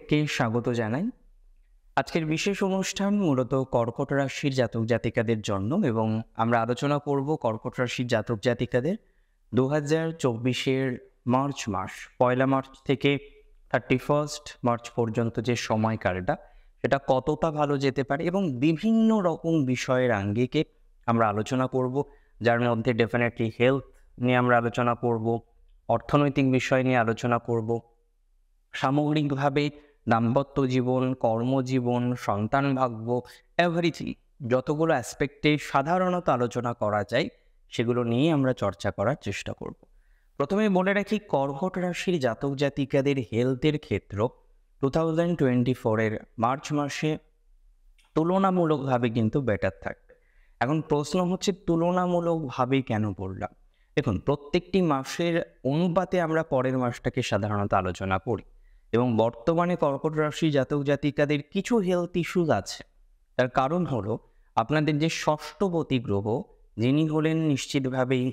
প্রত্যেককে স্বাগত জানাই। আজকের বিশেষ অনুষ্ঠান মূলত কর্কট রাশির জাতক জাতিকাদের জন্য এবং আমরা আলোচনা করব কর্কট রাশির জাতক জাতিকাদের 2024-এর মার্চ মাস, 1 মার্চ থেকে 31 মার্চ পর্যন্ত যে সময়কালটা, সেটা কতটা ভালো যেতে পারে এবং বিভিন্ন রকম বিষয়ের আঙ্গিকে আমরা আলোচনা করব, যার মধ্যে ডেফিনেটলি হেলথ নিয়ে আমরা আলোচনা করব, অর্থনৈতিক বিষয় নিয়ে আলোচনা করব, সামগ্রিকভাবে দাম্পত্য জীবন, কর্মজীবন, সন্তান ভাগ্য, এভরিথিং যতগুলো অ্যাসপেক্টে সাধারণত আলোচনা করা যায় সেগুলো নিয়ে আমরা চর্চা করার চেষ্টা করব। প্রথমে বলে রাখি, কর্কট রাশির জাতক জাতিকাদের হেলথের ক্ষেত্র 2024-এর মার্চ মাসে তুলনামূলকভাবে কিন্তু বেটার থাকবে। এখন প্রশ্ন হচ্ছে, তুলনামূলকভাবে কেন বললাম? দেখুন, প্রত্যেকটি মাসের অনুপাতে আমরা পরের মাসটাকে সাধারণত আলোচনা করি এবং বর্তমানে কর্কট রাশি জাতক জাতিকাদের কিছু হেলথ ইস্যুজ আছে। তার কারণ হলো, আপনাদের যে ষষ্ঠপতি গ্রহ, যিনি হলেন নিশ্চিতভাবেই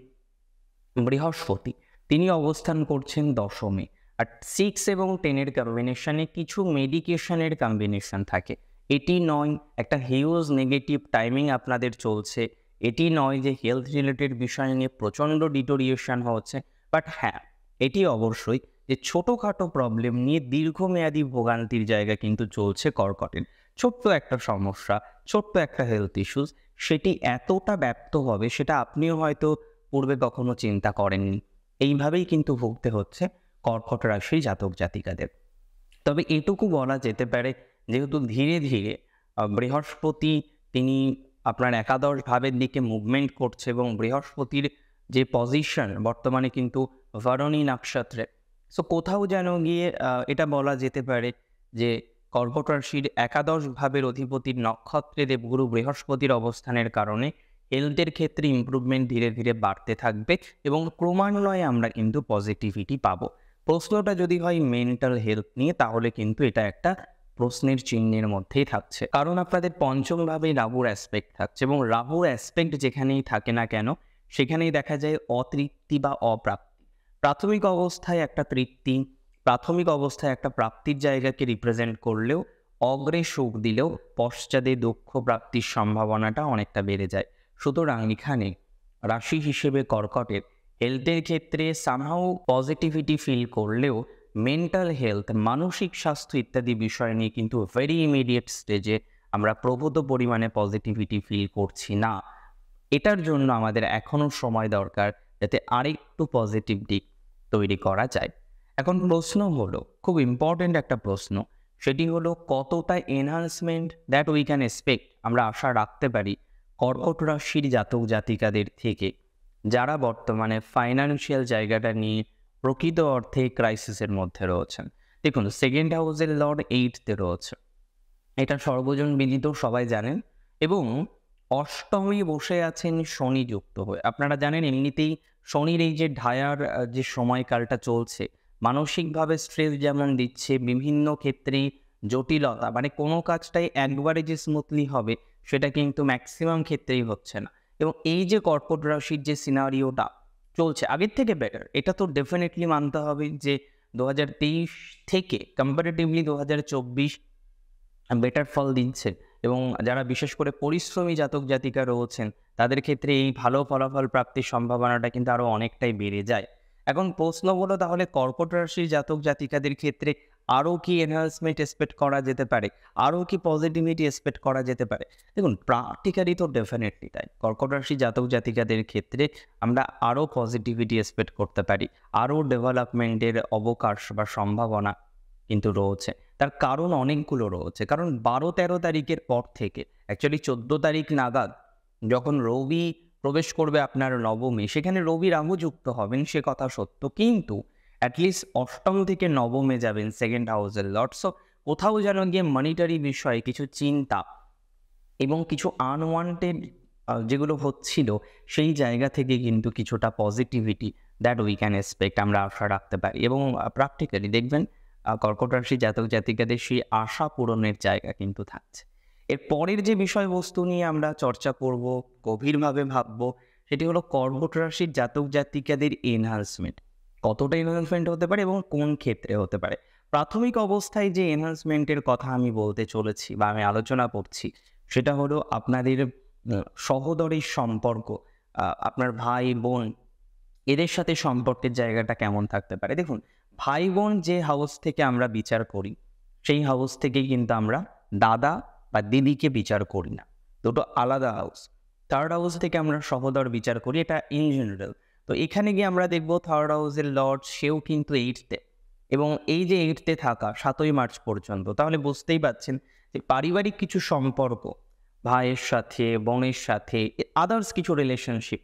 বৃহস্পতি, তিনি অবস্থান করছেন দশমে। আর 6 এবং 10-এর কম্বিনেশনে কিছু মেডিকেশনের কম্বিনেশন থাকে। এটি নয় একটা হিউজ নেগেটিভ টাইমিং আপনাদের চলছে, এটি নয় যে হেলথ রিলেটেড বিষয় নিয়ে প্রচণ্ড ডিটোরিয়েশন হচ্ছে, বাট হ্যাঁ, এটি অবশ্যই যে ছোটোখাটো প্রবলেম নিয়ে দীর্ঘমেয়াদী ভোগান্তির জায়গা কিন্তু চলছে কর্কটের। ছোট্ট একটা সমস্যা, ছোট্ট একটা হেলথ ইস্যুস, সেটি এতটা ব্যাপ্ত হবে সেটা আপনিও হয়তো পূর্বে কখনো চিন্তা করেননি। এইভাবেই কিন্তু ভুগতে হচ্ছে কর্কট রাশি জাতক জাতিকাদের। তবে এটুকু বলা যেতে পারে, যেহেতু ধীরে ধীরে বৃহস্পতি তিনি আপনার একাদশ ভাবের দিকে মুভমেন্ট করছে এবং বৃহস্পতির যে পজিশন বর্তমানে কিন্তু ভরণী নক্ষত্রে, সো কোথাও যেন গিয়ে এটা বলা যেতে পারে যে কর্কট রাশির একাদশ ভাবের অধিপতির নক্ষত্রে দেবগুরু বৃহস্পতির অবস্থানের কারণে হেলথের ক্ষেত্রে ইমপ্রুভমেন্ট ধীরে ধীরে বাড়তে থাকবে এবং ক্রমান্বয়ে আমরা কিন্তু পজিটিভিটি পাবো। প্রশ্নটা যদি হয় মেন্টাল হেলথ নিয়ে, তাহলে কিন্তু এটা একটা প্রশ্নের চিহ্নের মধ্যেই থাকছে, কারণ আপনাদের পঞ্চম ভাবে রাহুর অ্যাসপেক্ট থাকছে এবং রাহুর অ্যাসপেক্ট যেখানেই থাকে না কেন, সেখানেই দেখা যায় অতৃপ্তি বা অপ্রাপ্তি। প্রাথমিক অবস্থায় একটা তৃপ্তি, প্রাথমিক অবস্থায় একটা প্রাপ্তির জায়গাকে রিপ্রেজেন্ট করলেও, অগ্রে সুখ দিলেও পশ্চাদে দুঃখ প্রাপ্তির সম্ভাবনাটা অনেকটা বেড়ে যায়। সুতরাং এখানে রাশি হিসেবে কর্কটের হেলথের ক্ষেত্রে সামহাউ পজিটিভিটি ফিল করলেও মেন্টাল হেলথ, মানসিক স্বাস্থ্য ইত্যাদি বিষয় নিয়ে কিন্তু ভেরি ইমিডিয়েট স্টেজে আমরা প্রভূত পরিমাণে পজিটিভিটি ফিল করছি না। এটার জন্য আমাদের এখনও সময় দরকার, যাতে আরেকটু পজিটিভ দিক তৈরি করা যায়। এখন প্রশ্ন হলো, খুব ইম্পর্টেন্ট একটা প্রশ্ন, সেটি হলো কতটা enhancement that we can expect, আমরা আশা রাখতে পারি কর্কট রাশির জাতক জাতিকাদের থেকে, যারা বর্তমানে ফাইন্যান্সিয়াল জায়গাটা নিয়ে প্রকৃত অর্থে ক্রাইসিসের মধ্যে রয়েছেন। দেখুন, সেকেন্ড হাউসের লর্ড 8তে রয়েছে, এটা সর্বজন বিদিত, সবাই জানেন। এবং অষ্টমে বসে আছেন শনি যুক্ত হয়ে। আপনারা জানেন এমনিতেই শনির এই যে ঢায়ার যে সময়কালটা চলছে, মানসিকভাবে স্ট্রেস যেমন দিচ্ছে, বিভিন্ন ক্ষেত্রে জটিলতা, মানে কোনো কাজটাই একবারে যে স্মুথলি হবে সেটা কিন্তু ম্যাক্সিমাম ক্ষেত্রেই হচ্ছে না। এবং এই যে কর্কট রাশির যে সিনারিওটা চলছে আগের থেকে বেটার, এটা তো ডেফিনেটলি মানতে হবে যে 2023 থেকে কম্পারেটিভলি 2024 বেটার ফল দিচ্ছে এবং যারা বিশেষ করে পরিশ্রমী জাতক জাতিকা রয়েছেন, তাদের ক্ষেত্রে এই ভালো ফলাফল প্রাপ্তির সম্ভাবনাটা কিন্তু আরও অনেকটাই বেড়ে যায়। এখন প্রশ্ন হলো, তাহলে কর্কট রাশির জাতক জাতিকাদের ক্ষেত্রে আরও কি এনহান্সমেন্ট এক্সপেক্ট করা যেতে পারে, আরও কি পজিটিভিটি এক্সপেক্ট করা যেতে পারে? দেখুন, প্র্যাকটিক্যালি তো ডেফিনেটলি তাই। কর্কট রাশি জাতক জাতিকাদের ক্ষেত্রে আমরা আরও পজিটিভিটি এক্সপেক্ট করতে পারি, আরও ডেভেলপমেন্টের অবকাশ বা সম্ভাবনা কিন্তু রয়েছে। তার কারণ অনেকগুলো রয়েছে। কারণ 12-13 তারিখের পর থেকে, অ্যাকচুয়ালি 14 তারিখ নাগাদ যখন রবি প্রবেশ করবে আপনার নবমে, সেখানে রবি রাহু যুক্ত হবেন, সে কথা সত্য, কিন্তু অ্যাটলিস্ট অষ্টম থেকে নবমে যাবেন সেকেন্ড হাউসের লর্ড। সো কোথাও যেন গিয়ে মনিটারি বিষয়ে কিছু চিন্তা এবং কিছু আনওয়ান্টেড যেগুলো হচ্ছিল, সেই জায়গা থেকে কিন্তু কিছুটা positivity that we can expect আমরা আশা রাখতে পারি। এবং প্র্যাকটিক্যালি দেখবেন কর্কট রাশি জাতক জাতিকাদের সেই আশা পূরণের জায়গা কিন্তু থাকছে। এর পরের যে বিষয়বস্তু নিয়ে আমরা চর্চা করব, গভীরভাবে ভাববো, সেটি হলো কর্কট রাশির জাতক জাতিকাদের এনহান্সমেন্ট। কতটা এনহান্সমেন্ট হতে পারে এবং কোন ক্ষেত্রে হতে পারে? প্রাথমিক অবস্থায় যে এনহান্সমেন্টের কথা আমি বলতে চলেছি বা আমি আলোচনা করছি, সেটা হলো আপনাদের সহোদরীর সম্পর্ক, আপনার ভাই বোন এদের সাথে সম্পর্কের জায়গাটা কেমন থাকতে পারে। দেখুন, ভাই বোন যে হাউস থেকে আমরা বিচার করি, সেই হাউস থেকেই কিন্তু আমরা দাদা বা দিদিকে বিচার করি না, দুটো আলাদা হাউস। থার্ড হাউস থেকে আমরা সহোদর বিচার করি, এটা ইন জেনারেল। তো এখানে গিয়ে আমরা দেখবো থার্ড হাউসের লর্ড সেও কিন্তু এইটতে, এবং এই যে এইটতে থাকা 7ই মার্চ পর্যন্ত, তাহলে বুঝতেই পারছেন যে পারিবারিক কিছু সম্পর্ক, ভাইয়ের সাথে, বোনের সাথে, আদার্স কিছু রিলেশনশিপ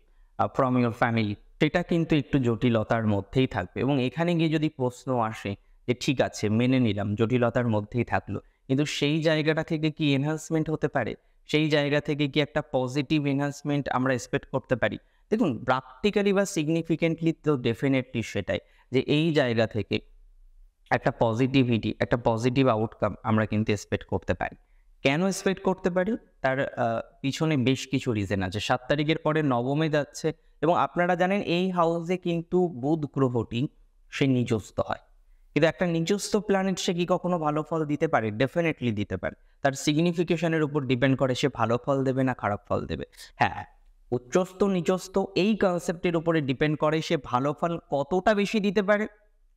ফ্রম ইউর ফ্যামিলি, সেটা কিন্তু একটু জটিলতার মধ্যেই থাকবে। এবং এখানে গিয়ে যদি প্রশ্ন আসে যে ঠিক আছে মেনে নিলাম জটিলতার মধ্যেই থাকলো, কিন্তু সেই জায়গাটা থেকে কি এনহান্সমেন্ট হতে পারে, সেই জায়গা থেকে কি একটা পজিটিভ এনহান্সমেন্ট আমরা এক্সপেক্ট করতে পারি? দেখুন, প্র্যাকটিক্যালি বা সিগনিফিকেন্টলি তো ডেফিনেটলি সেটাই, যে এই জায়গা থেকে একটা পজিটিভিটি, একটা পজিটিভ আউটকাম আমরা কিন্তু এক্সপেক্ট করতে পারি। কেন এক্সপেক্ট করতে পারি? তার পিছনে বেশ কিছু রিজন আছে। 7 তারিখের পরে নবমে যাচ্ছে, এবং আপনারা জানেন এই হাউসে কিন্তু বুধ গ্রহটি সে নিজস্ব হয়। কিন্তু একটা নিজস্ব প্ল্যানেট সে কি কখনো ভালো ফল দিতে পারে? ডেফিনেটলি দিতে পারে। তার সিগনিফিকেশনের উপর ডিপেন্ড করে সে ভালো ফল দেবে না খারাপ ফল দেবে। হ্যাঁ, উচ্চস্থ নিচস্থ এই কনসেপ্টের উপরে ডিপেন্ড করে সে ভালো ফল কতটা বেশি দিতে পারে,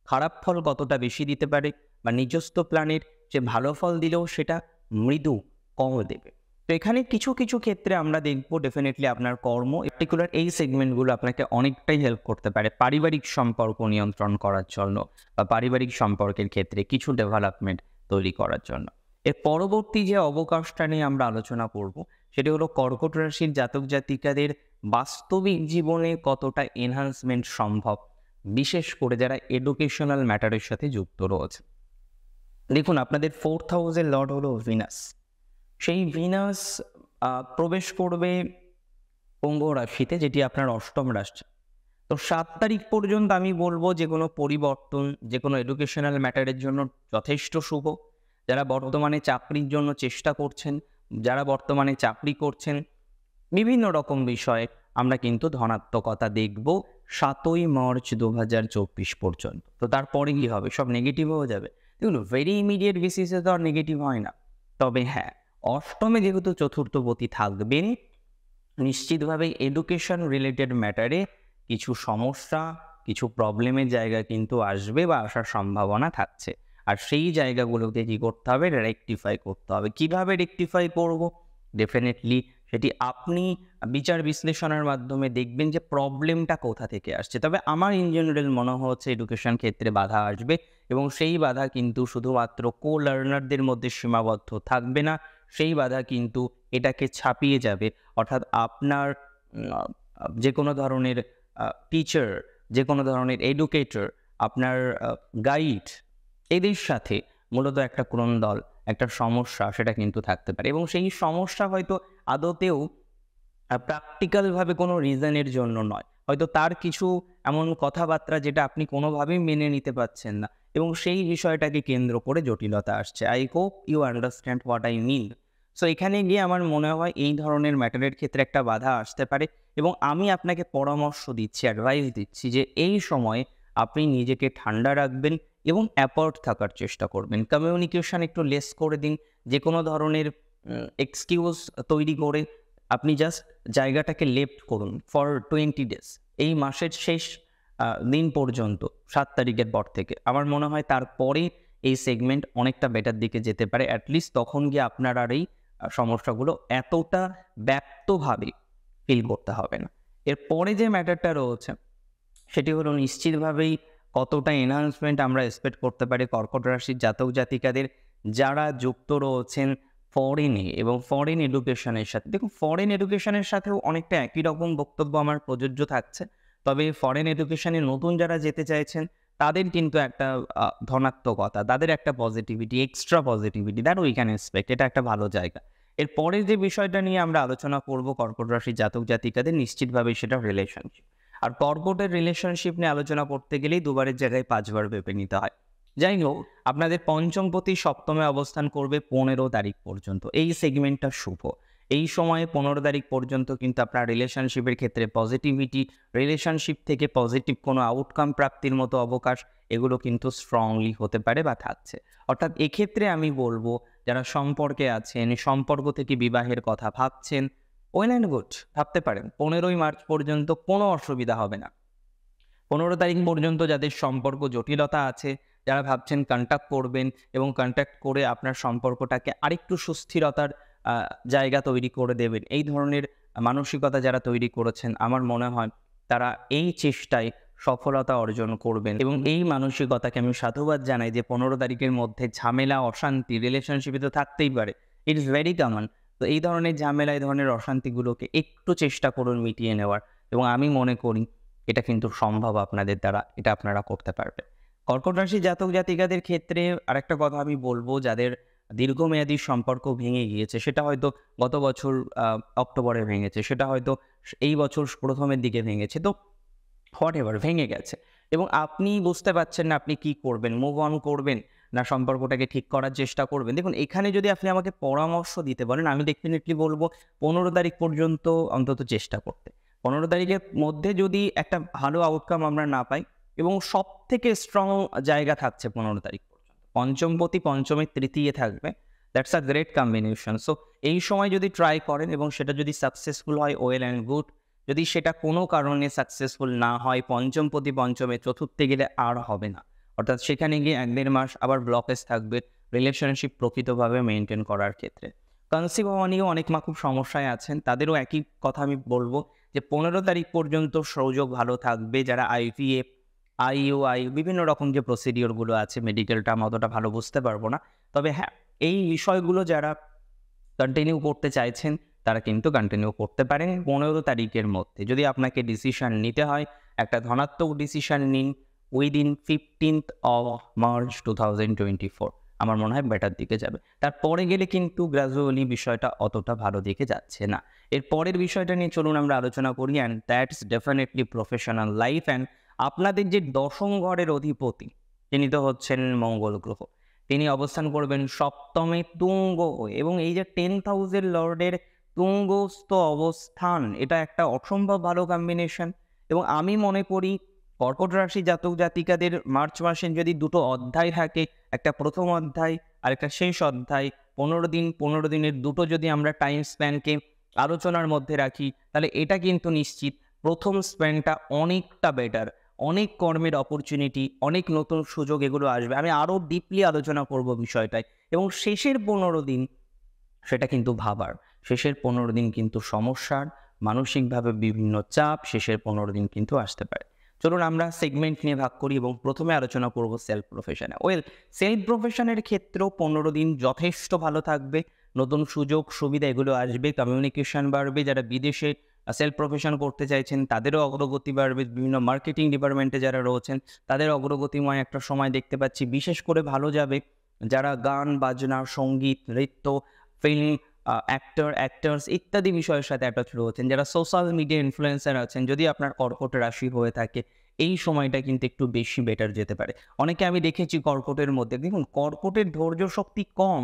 খারাপ ফল কতটা বেশি দিতে পারে, বা নিজস্ব প্ল্যানেট যে ভালো ফল দিলেও সেটা মৃদু, কম দেবে। তো এখানে কিছু কিছু ক্ষেত্রে আমরা দেখবো ডেফিনেটলি আপনার কর্ম, পার্টিকুলার এই সেগমেন্টগুলো আপনাকে অনেকটাই হেল্প করতে পারে পারিবারিক সম্পর্ক নিয়ন্ত্রণ করার জন্য, বা পারিবারিক সম্পর্কের ক্ষেত্রে কিছু ডেভেলপমেন্ট তৈরি করার জন্য। এর পরবর্তী যে অবকাশটা নিয়ে আমরা আলোচনা করব, সেটি হলো কর্কট রাশির জাতক জাতিকাদের বাস্তবিক জীবনে কতটা এনহান্সমেন্ট সম্ভব, বিশেষ করে যারা এডুকেশনাল ম্যাটারের সাথে যুক্ত রয়েছে। দেখুন, আপনাদের 4th হাউসের লর্ড হলো ভিনাস। সেই ভিনাস প্রবেশ করবে কুম্ভ রাশিতে, যেটি আপনার অষ্টম রাশি। তো 7 তারিখ পর্যন্ত আমি বলবো যে কোনো পরিবর্তন, যে কোনো এডুকেশনাল ম্যাটারের জন্য যথেষ্ট শুভ। যারা বর্তমানে চাকরির জন্য চেষ্টা করছেন, যারা বর্তমানে চাকরি করছেন, বিভিন্ন রকম বিষয়ে আমরা কিন্তু ধনাত্মকতা দেখব 7ই মার্চ 2024 পর্যন্ত। তো তারপরে কি হবে? সব নেগেটিভ হয়ে যাবে? দেখুন, ভেরি ইমিডিয়েট বেসিসে তো আর নেগেটিভ হয় না। তবে হ্যাঁ, অষ্টমে যেহেতু চতুর্থপতি থাকবেন, নিশ্চিতভাবে এডুকেশন রিলেটেড ম্যাটারে কিছু সমস্যা, কিছু প্রবলেমের জায়গা কিন্তু আসবে বা আসার সম্ভাবনা থাকছে। আর সেই জায়গাগুলোকে কি করতে হবে? রেকটিফাই করতে হবে। কিভাবে রেকটিফাই করব? ডেফিনেটলি সেটি আপনি বিচার বিশ্লেষণের মাধ্যমে দেখবেন যে প্রবলেমটা কোথা থেকে আসছে। তবে আমার ইন জেনারেল মনে হচ্ছে এডুকেশন ক্ষেত্রে বাধা আসবে, এবং সেই বাধা কিন্তু শুধুমাত্র লার্নারদের মধ্যে সীমাবদ্ধ থাকবে না, সেই বাধা কিন্তু এটাকে ছাপিয়ে যাবে। অর্থাৎ আপনার যে কোনো ধরনের টিচার, যে কোনো ধরনের এডুকেটর, আপনার গাইড, এদের সাথে মূলত একটা ক্রন্দল, একটা সমস্যা সেটা কিন্তু থাকতে পারে, এবং সেই সমস্যা হয়তো আদতেও প্র্যাকটিক্যালভাবে কোনো রিজনের জন্য নয়। হয়তো তার কিছু এমন কথাবার্তা যেটা আপনি কোনোভাবেই মেনে নিতে পারছেন না, এবং সেই বিষয়টাকে কেন্দ্র করে জটিলতা আসছে। I hope you understand what I mean. So এখানে গিয়ে আমার মনে হয় এই ধরনের ম্যাটারের ক্ষেত্রে একটা বাধা আসতে পারে, এবং আমি আপনাকে পরামর্শ দিচ্ছি, অ্যাডভাইস দিচ্ছি যে এই সময়ে আপনি নিজেকে ঠান্ডা রাখবেন এবং অ্যাপার্ট থাকার চেষ্টা করবেন। কমিউনিকেশন একটু লেস করে দিন। যে কোনো ধরনের এক্সকিউজ তৈরি করে আপনি জাস্ট জায়গাটাকে লেফট করুন ফর 20 ডেজ। এই মাসের শেষ দিন পর্যন্ত, 7 তারিখের পর থেকে। আমার মনে হয় তারপরে এই সেগমেন্ট অনেকটা বেটার দিকে যেতে পারে। অ্যাটলিস্ট তখন গিয়ে আপনার আর এই সমস্যাগুলো এতটা ব্যাপ্তভাবে ফিল করতে হবে না। এরপরে যে ম্যাটারটা রয়েছে, সেটি হলো নিশ্চিতভাবেই কতটা এনহান্সমেন্ট আমরা এক্সপেক্ট করতে পারি কর্কট রাশির জাতক জাতিকাদের যারা যুক্ত রয়েছেন ফরেনে এবং ফরেন এডুকেশনের সাথে। দেখুন, ফরেন এডুকেশনের সাথেও অনেকটা একই রকম বক্তব্য আমার প্রযোজ্য থাকছে। তবে ফরেন এডুকেশনে নতুন যারা যেতে চাইছেন তাদের কিন্তু একটা ধনাত্মকতা, তাদের একটা positivity, extra positivity that we can expect. এটা একটা ভালো জায়গা। এরপরে যে বিষয়টা নিয়ে আমরা আলোচনা করব কর্কট রাশির জাতক জাতিকাদের, নিশ্চিতভাবেই সেটা রিলেশনশিপ। আর কর্কটের রিলেশনশিপ নিয়ে আলোচনা করতে গেলেই দুবারের জায়গায় 5 বার ভেবে নিতে হয়। যাই হোক, আপনাদের পঞ্চমপতি সপ্তমে অবস্থান করবে 15 তারিখ পর্যন্ত। এই সেগমেন্টটা শুভ। এই সময়ে 15 তারিখ পর্যন্ত কিন্তু আপনার রিলেশনশিপের ক্ষেত্রে পজিটিভিটি, রিলেশনশিপ থেকে পজিটিভ কোনো আউটকাম প্রাপ্তির মতো অবকাশ এগুলো কিন্তু স্ট্রংলি হতে পারে বা থাকছে। অর্থাৎ এক্ষেত্রে আমি বলবো যারা সম্পর্কে আছেন, সম্পর্ক থেকে বিবাহের কথা ভাবছেন, ওয়েল অ্যান্ড গুড, ভাবতে পারেন। 15ই মার্চ পর্যন্ত কোনো অসুবিধা হবে না। 15 তারিখ পর্যন্ত যাদের সম্পর্ক জটিলতা আছে, যারা ভাবছেন কন্ট্যাক্ট করবেন এবং কন্ট্যাক্ট করে আপনার সম্পর্কটাকে আরেকটু সুস্থিরতার জায়গা তৈরি করে দেবেন, এই ধরনের মানসিকতা যারা তৈরি করেছেন, আমার মনে হয় তারা এই চেষ্টায় সফলতা অর্জন করবেন। এবং এই মানসিকতাকে আমি সাধুবাদ জানাই যে 15 তারিখের মধ্যে ঝামেলা, অশান্তি রিলেশনশিপে তো থাকতেই পারে, ইট ইজ ভেরি কমন। তো এই ধরনের ঝামেলা, এই ধরনের অশান্তিগুলোকে একটু চেষ্টা করুন মিটিয়ে নেওয়ার, এবং আমি মনে করি এটা কিন্তু সম্ভব আপনাদের দ্বারা, এটা আপনারা করতে পারবেন। কর্কট রাশি জাতক জাতিকাদের ক্ষেত্রে আরেকটা কথা আমি বলবো, যাদের দীর্ঘমেয়াদী সম্পর্ক ভেঙে গিয়েছে, সেটা হয়তো গত বছর অক্টোবরে ভেঙেছে, সেটা হয়তো এই বছর প্রথমের দিকে ভেঙেছে, তো হোয়াট এভার ভেঙে গেছে এবং আপনি বুঝতে পারছেন না আপনি কি করবেন, মুভ অন করবেন না সম্পর্কটাকে ঠিক করার চেষ্টা করবেন। দেখুন, এখানে যদি আপনি আমাকে পরামর্শ দিতে বলেন, আমি ডেফিনেটলি বলবো 15 তারিখ পর্যন্ত অন্তত চেষ্টা করতে। 15 তারিখের মধ্যে যদি একটা ভালো আউটকাম আমরা না পাই, এবং সব থেকে স্ট্রং জায়গা থাকছে 15 তারিখ পর্যন্ত, পঞ্চমপতি পঞ্চমের তৃতীয় থাকবে, that's a great combination. So এই সময় যদি ট্রাই করেন এবং সেটা যদি সাকসেসফুল হয়, ওয়েল অ্যান্ড গুড। যদি সেটা কোনো কারণে সাকসেসফুল না হয়, পঞ্চমপতি পঞ্চমে চতুর্থে গেলে আর হবে না, অর্থাৎ সেখানে গিয়ে 1-1.5 মাস আবার ব্লকেজ থাকবে রিলেশনশিপ প্রকৃতভাবে মেনটেন করার ক্ষেত্রে। কনসিভ হওয়া নিয়েও অনেক মা খুব সমস্যায় আছেন, তাদেরও একই কথা আমি বলবো যে 15 তারিখ পর্যন্ত সংযোগ ভালো থাকবে। যারা IVF, IUI বিভিন্ন রকম যে প্রসিডিওরগুলো আছে, মেডিকেলটা আমি অতটা ভালো বুঝতে পারবো না, তবে হ্যাঁ, এই বিষয়গুলো যারা কন্টিনিউ করতে চাইছেন তারা কিন্তু কন্টিনিউ করতে পারেন 15 তারিখের মধ্যে। যদি আপনাকে ডিসিশন নিতে হয়, একটা ধনাত্মক ডিসিশন নিন উইদিন 15th of March 2024, আমার মনে হয় বেটার দিকে যাবে। তারপরে গেলে কিন্তু গ্র্যাজুয়ালি বিষয়টা অতটা ভালো দিকে যাচ্ছে না। এর পরের বিষয়টা নিয়ে চলুন আমরা আলোচনা করি, and that's definitely professional life. And আপনাদের যে দশম ঘরের অধিপতি, তিনি তো হচ্ছেন মঙ্গল গ্রহ, তিনি অবস্থান করবেন সপ্তমে তুঙ্গ হয়ে, এবং এই যে 10th হাউসের লর্ডের তুঙ্গস্থ অবস্থান, এটা একটা অসম্ভব ভালো কম্বিনেশন। এবং আমি মনে করি কর্কট রাশি জাতক জাতিকাদের মার্চ মাসে যদি দুটো অধ্যায় থাকে, একটা প্রথম অধ্যায় আর একটা শেষ অধ্যায়, 15 দিনের দুটো যদি আমরা টাইম স্প্যানকে আলোচনার মধ্যে রাখি, তাহলে এটা কিন্তু নিশ্চিত প্রথম স্প্যানটা অনেকটা বেটার, অনেক কর্মের অপরচুনিটি, অনেক নতুন সুযোগ এগুলো আসবে। আমি আরও ডিপলি আলোচনা করব বিষয়টায়। এবং শেষের 15 দিন সেটা কিন্তু ভাবার, শেষের 15 দিন কিন্তু সমস্যার, মানসিকভাবে বিভিন্ন চাপ শেষের 15 দিন কিন্তু আসতে পারে। চলুন আমরা সেগমেন্ট নিয়ে ভাগ করি এবং প্রথমে আলোচনা করব সেলফ প্রফেশনে। সেলফ প্রফেশনের ক্ষেত্রেও 15 দিন যথেষ্ট ভালো থাকবে, নতুন সুযোগ সুবিধা এগুলো আসবে, কমিউনিকেশন বাড়বে, যারা বিদেশে সেলফ প্রফেশন করতে চাইছেন তাদেরও অগ্রগতি বাড়বে, বিভিন্ন মার্কেটিং ডিপার্টমেন্টে যারা রয়েছেন তাদের অগ্রগতিময় একটা সময় দেখতে পাচ্ছি। বিশেষ করে ভালো যাবে যারা গান বাজনা, সঙ্গীত, নৃত্য, ফিল্ম, অ্যাক্টর্স ইত্যাদি বিষয়ের সাথে অ্যাটাচ রয়েছেন, যারা সোশ্যাল মিডিয়া ইনফ্লুয়েন্সার আছেন। যদি আপনার কর্কট রাশি হয়ে থাকে, এই সময়টা কিন্তু একটু বেশি বেটার যেতে পারে। অনেকে আমি দেখেছি কর্কটের মধ্যে, দেখুন কর্কটের ধৈর্য শক্তি কম,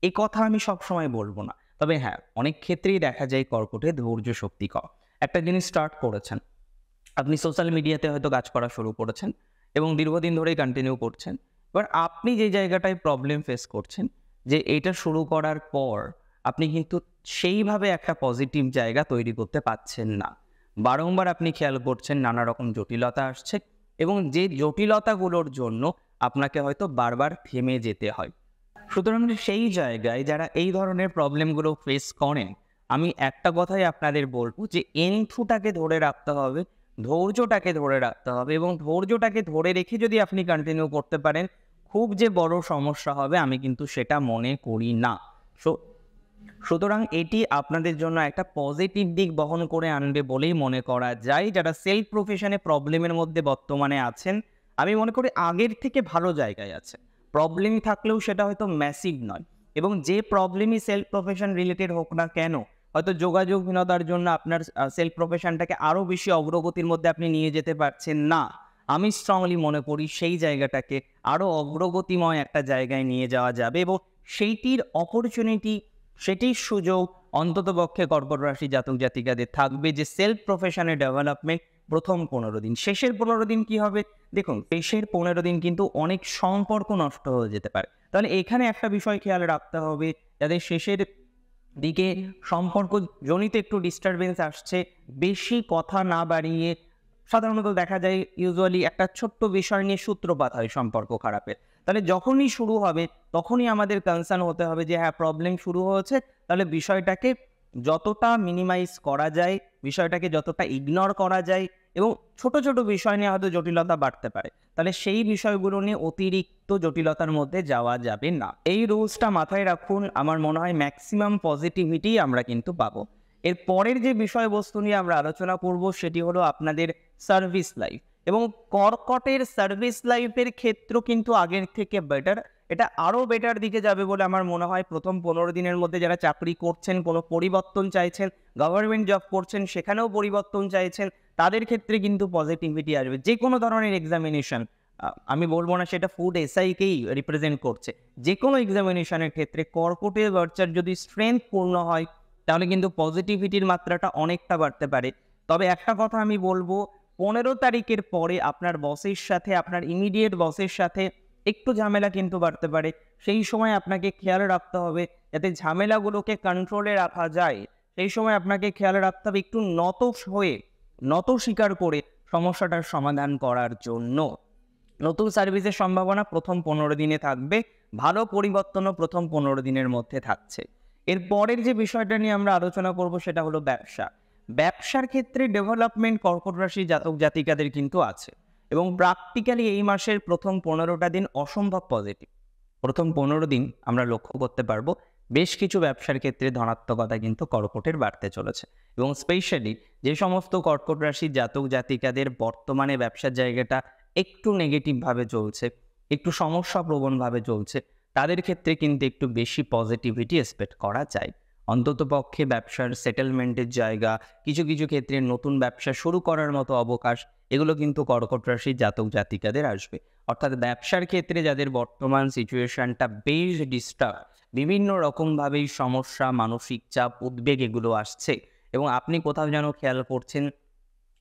এ কথা আমি সবসময় বলবো না, তবে হ্যাঁ, অনেক ক্ষেত্রেই দেখা যায় কর্কটে ধৈর্য শক্তি কম। একটা জিনিস স্টার্ট করেছেন আপনি, সোশ্যাল মিডিয়াতে হয়তো কাজ করা শুরু করেছেন এবং দীর্ঘদিন ধরেই কন্টিনিউ করছেন। এবার আপনি যে জায়গাটায় প্রবলেম ফেস করছেন, যে এটা শুরু করার পর আপনি কিন্তু সেইভাবে একটা পজিটিভ জায়গা তৈরি করতে পারছেন না। বারংবার আপনি খেয়াল করছেন নানা রকম জটিলতা আসছে, এবং যে জটিলতাগুলোর জন্য আপনাকে হয়তো বারবার থেমে যেতে হয়। সুতরাং সেই জায়গায় যারা এই ধরনের প্রবলেমগুলো ফেস করেন, আমি একটা কথাই আপনাদের বলবো যে এন্থুটাকে ধরে রাখতে হবে, ধৈর্যটাকে ধরে রাখতে হবে, এবং ধৈর্যটাকে ধরে রেখে যদি আপনি কন্টিনিউ করতে পারেন, খুব যে বড় সমস্যা হবে আমি কিন্তু সেটা মনে করি না। সুতরাং এটি আপনাদের জন্য একটা পজিটিভ দিক বহন করে আনবে বলেই মনে করা যায়। যারা সেলফ প্রফেশনে প্রবলেমের মধ্যে বর্তমানে আছেন, আমি মনে করি আগের থেকে ভালো জায়গায় আছে। প্রবলেম থাকলেও সেটা হয়তো ম্যাসিভ নয়, এবং যে প্রবলেমই সেলফ প্রফেশন রিলেটেড হোক না কেন, হয়তো যোগাযোগহীনতার জন্য আপনার সেলফ প্রফেশনটাকে আরও বেশি অগ্রগতির মধ্যে আপনি নিয়ে যেতে পারছেন না, আমি স্ট্রংলি মনে করি সেই জায়গাটাকে আরও অগ্রগতিময় একটা জায়গায় নিয়ে যাওয়া যাবে, এবং সেইটির অপরচুনিটি সেটির সুযোগ অন্ততপক্ষে কর্কট রাশি জাতক জাতিকাদের থাকবে, যে সেলফ প্রফেশনে ডেভেলপমেন্ট প্রথম 15 দিন। শেষের 15 দিন কি হবে? দেখুন, শেষের 15 দিন কিন্তু অনেক সম্পর্ক নষ্ট হয়ে যেতে পারে। তাহলে এখানে একটা বিষয় খেয়াল রাখতে হবে, যাদের শেষের দিকে সম্পর্ক জনিত একটু ডিস্টারবেন্স আসছে, বেশি কথা না বাড়িয়ে, সাধারণত দেখা যায় ইউজুয়ালি একটা ছোট্ট বিষয় নিয়ে সূত্রপাত হয় সম্পর্ক খারাপের। তাহলে যখনই শুরু হবে তখনই আমাদের কনসার্ন হতে হবে যে হ্যাঁ, প্রবলেম শুরু হয়েছে, তাহলে বিষয়টাকে যতটা মিনিমাইজ করা যায়, বিষয়টাকে যতটা ইগনোর করা যায়, এবং ছোট ছোট বিষয় নিয়ে হয়তো জটিলতা বাড়তে পারে, তাহলে সেই বিষয়গুলো নিয়ে অতিরিক্ত জটিলতার মধ্যে যাওয়া যাবে না। এই রুলসটা মাথায় রাখুন, আমার মনে হয় ম্যাক্সিমাম পজিটিভিটি আমরা কিন্তু পাবো। এর পরের যে বিষয়বস্তু নিয়ে আমরা আলোচনা করব সেটি হলো আপনাদের সার্ভিস লাইফ, এবং কর্কটের সার্ভিস লাইফের ক্ষেত্র কিন্তু আগের থেকে বেটার। এটা আরও বেটার দিকে যাবে বলে আমার মনে হয়। প্রথম 15 দিনের মধ্যে যারা চাকরি করছেন, কোনো পরিবর্তন চাইছেন, গভর্নমেন্ট জব করছেন, সেখানেও পরিবর্তন চাইছেন, তাদের ক্ষেত্রে কিন্তু পজিটিভিটি আসবে। যে কোনো ধরনের এক্সামিনেশন, আমি বলবো না সেটা ফুড এসআইকেই রিপ্রেজেন্ট করছে, যে কোনো এক্সামিনেশনের ক্ষেত্রে কর্কটের বার্চার যদি স্ট্রেংথ পূর্ণ হয়, তাহলে কিন্তু পজিটিভিটির মাত্রাটা অনেকটা বাড়তে পারে। তবে একটা কথা আমি বলবো, 15 তারিখের পরে আপনার বসের সাথে, আপনার ইমিডিয়েট বসের সাথে একটু ঝামেলা কিন্তু বাড়তে পারে। সেই সময় আপনাকে খেয়াল রাখতে হবে যাতে ঝামেলাগুলোকে কন্ট্রোলে রাখা যায়। সেই সময় আপনাকে খেয়াল রাখতে হবে একটু নত স্বীকার করে সমস্যাটার সমাধান করার জন্য। নতুন সার্ভিসের সম্ভাবনা প্রথম 15 দিনে থাকবে, ভালো পরিবর্তনও প্রথম 15 দিনের মধ্যে থাকছে। এর পরের যে বিষয়টা নিয়ে আমরা আলোচনা করব সেটা হলো ব্যবসা। ব্যবসার ক্ষেত্রে ডেভেলপমেন্ট কর্কট রাশি জাতক জাতিকাদের কিন্তু আছে, এবং প্র্যাকটিক্যালি এই মাসের প্রথম 15টা দিন অসম্ভব পজিটিভ। প্রথম 15 দিন আমরা লক্ষ্য করতে পারবো বেশ কিছু ব্যবসার ক্ষেত্রে ধনাত্মকতা কিন্তু কর্কটের বাড়তে চলেছে, এবং স্পেশালি যে সমস্ত কর্কট রাশি জাতক জাতিকাদের বর্তমানে ব্যবসার জায়গাটা একটু নেগেটিভভাবে চলছে, একটু সমস্যাপ্রবণভাবে চলছে, তাদের ক্ষেত্রে কিন্তু একটু বেশি পজিটিভিটি এক্সপেক্ট করা যায়। অন্ততপক্ষে ব্যবসার সেটেলমেন্টের জায়গা, কিছু কিছু ক্ষেত্রে নতুন ব্যবসা শুরু করার মতো অবকাশ, এগুলো কিন্তু কর্কট রাশির জাতক জাতিকাদের আসবে। অর্থাৎ ব্যবসার ক্ষেত্রে যাদের বর্তমান সিচুয়েশনটা বেশ ডিস্টার্ব, বিভিন্ন রকমভাবেই সমস্যা, মানসিক চাপ, উদ্বেগ এগুলো আসছে, এবং আপনি কোথাও যেন খেয়াল করছেন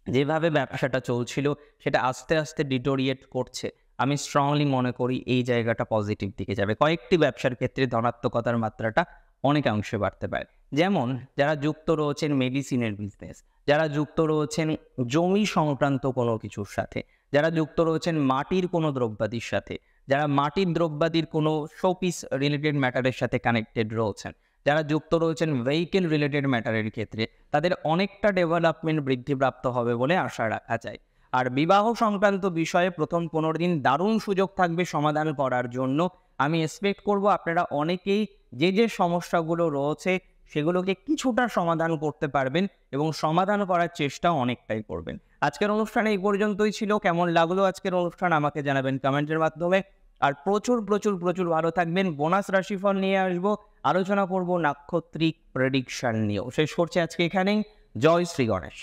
যেভাবে ব্যবসাটা চলছিল সেটা আস্তে আস্তে ডিটোরিয়েট করছে, আমি স্ট্রংলি মনে করি এই জায়গাটা পজিটিভ দিকে যাবে। কয়েকটি ব্যবসার ক্ষেত্রে ধনাত্মকতার মাত্রাটা অনেকাংশে বাড়তে পারে। যেমন যারা যুক্ত রয়েছেন মেডিসিনের বিজনেস, যারা যুক্ত রয়েছেন জমি সংক্রান্ত কোনো কিছুর সাথে, যারা যুক্ত রয়েছেন মাটির কোনো দ্রব্যাদির সাথে, যারা মাটির দ্রব্যাদির কোনো শোপিস রিলেটেড ম্যাটারের সাথে কানেক্টেড রয়েছেন, যারা যুক্ত রয়েছেন ভেহিকেল রিলেটেড ম্যাটারের ক্ষেত্রে, তাদের অনেকটা ডেভেলপমেন্ট বৃদ্ধিপ্রাপ্ত হবে বলে আশা রাখা যায়। আর বিবাহ সংক্রান্ত বিষয়ে প্রথম 15 দিন দারুণ সুযোগ থাকবে সমাধান করার জন্য। আমি এক্সপেক্ট করব আপনারা অনেকেই যে সমস্যাগুলো রয়েছে সেগুলোকে কিছুটা সমাধান করতে পারবেন, এবং সমাধান করার চেষ্টা অনেকটাই করবেন। আজকের অনুষ্ঠানে এই পর্যন্তই ছিল। কেমন লাগলো আজকের অনুষ্ঠান আমাকে জানাবেন কমেন্টের মাধ্যমে। আর প্রচুর প্রচুর প্রচুর ভালো থাকবেন। বোনাস রাশিফল নিয়ে আসবো, আলোচনা করব নাক্ষত্রিক প্রেডিকশন নিয়েও। শেষ করছি আজকে এখানেই। জয় শ্রী গণেশ।